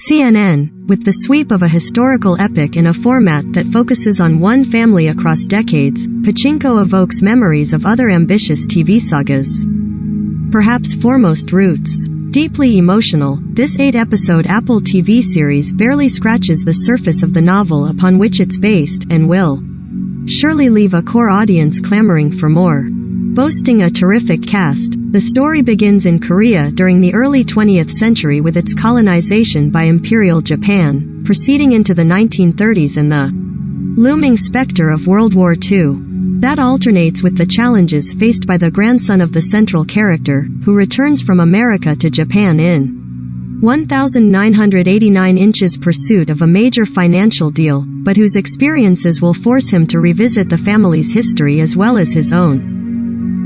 CNN, with the sweep of a historical epic in a format that focuses on one family across decades, Pachinko evokes memories of other ambitious TV sagas. Perhaps foremost Roots. Deeply emotional, this 8-episode Apple TV series barely scratches the surface of the novel upon which it's based, and will surely leave a core audience clamoring for more. Boasting a terrific cast, the story begins in Korea during the early 20th century with its colonization by Imperial Japan, proceeding into the 1930s and the looming specter of World War II. That alternates with the challenges faced by the grandson of the central character, who returns from America to Japan in 1989 inches pursuit of a major financial deal, but whose experiences will force him to revisit the family's history as well as his own.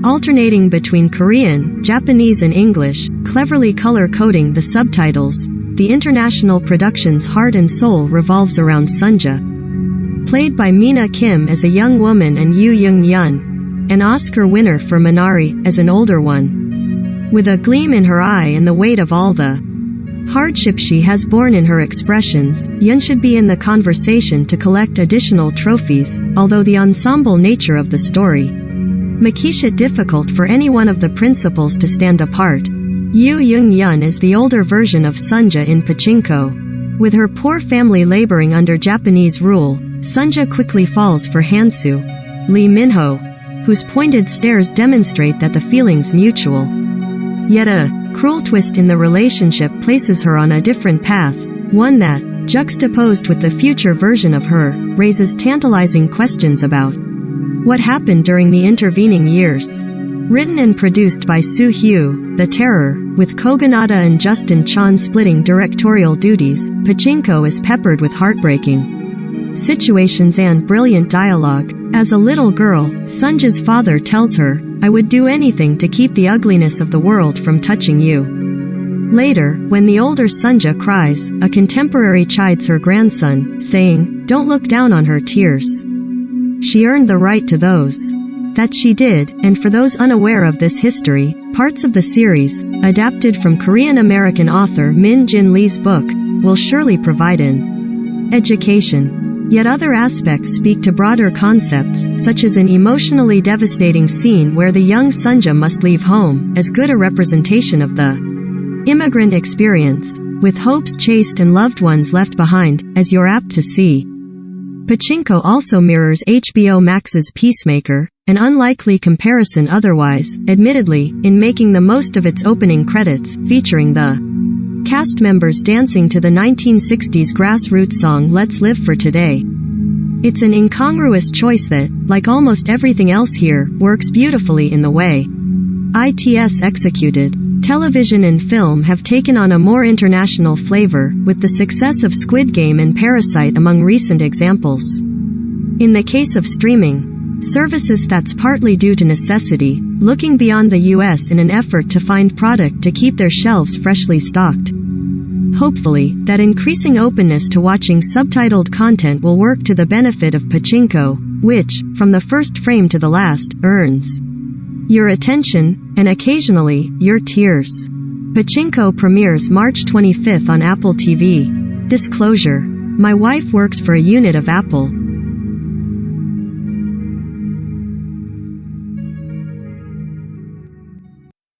Alternating between Korean, Japanese and English, cleverly color-coding the subtitles, the international production's heart and soul revolves around Sunja, played by Mina Kim as a young woman and Yoo Young-yeon, an Oscar winner for Minari, as an older one. With a gleam in her eye and the weight of all the hardship she has borne in her expressions, Yeon should be in the conversation to collect additional trophies, although the ensemble nature of the story makes it difficult for any one of the principals to stand apart. Yoo Young-yeon is the older version of Sunja in Pachinko. With her poor family laboring under Japanese rule, Sunja quickly falls for Hansu, Lee Min-ho, whose pointed stares demonstrate that the feeling's mutual. Yet a cruel twist in the relationship places her on a different path, one that, juxtaposed with the future version of her, raises tantalizing questions about what happened during the intervening years. Written and produced by Soo-hyo, The Terror, with Kogonada and Justin Chon splitting directorial duties, Pachinko is peppered with heartbreaking situations and brilliant dialogue. As a little girl, Sunja's father tells her, "I would do anything to keep the ugliness of the world from touching you." Later, when the older Sunja cries, a contemporary chides her grandson, saying, "Don't look down on her tears. She earned the right to those." That she did, and for those unaware of this history, parts of the series, adapted from Korean-American author Min Jin Lee's book, will surely provide an education. Yet other aspects speak to broader concepts, such as an emotionally devastating scene where the young Sunja must leave home, as good a representation of the immigrant experience, with hopes chased and loved ones left behind, as you're apt to see. Pachinko also mirrors HBO Max's Peacemaker, an unlikely comparison otherwise, admittedly, in making the most of its opening credits, featuring the cast members dancing to the 1960s grassroots song Let's Live for Today. It's an incongruous choice that, like almost everything else here, works beautifully in the way it's executed. Television and film have taken on a more international flavor, with the success of Squid Game and Parasite among recent examples. In the case of streaming services, that's partly due to necessity, looking beyond the US in an effort to find product to keep their shelves freshly stocked. Hopefully, that increasing openness to watching subtitled content will work to the benefit of Pachinko, which, from the first frame to the last, earns your attention, and occasionally, your tears. Pachinko premieres March 25 on Apple TV. Disclosure: my wife works for a unit of Apple,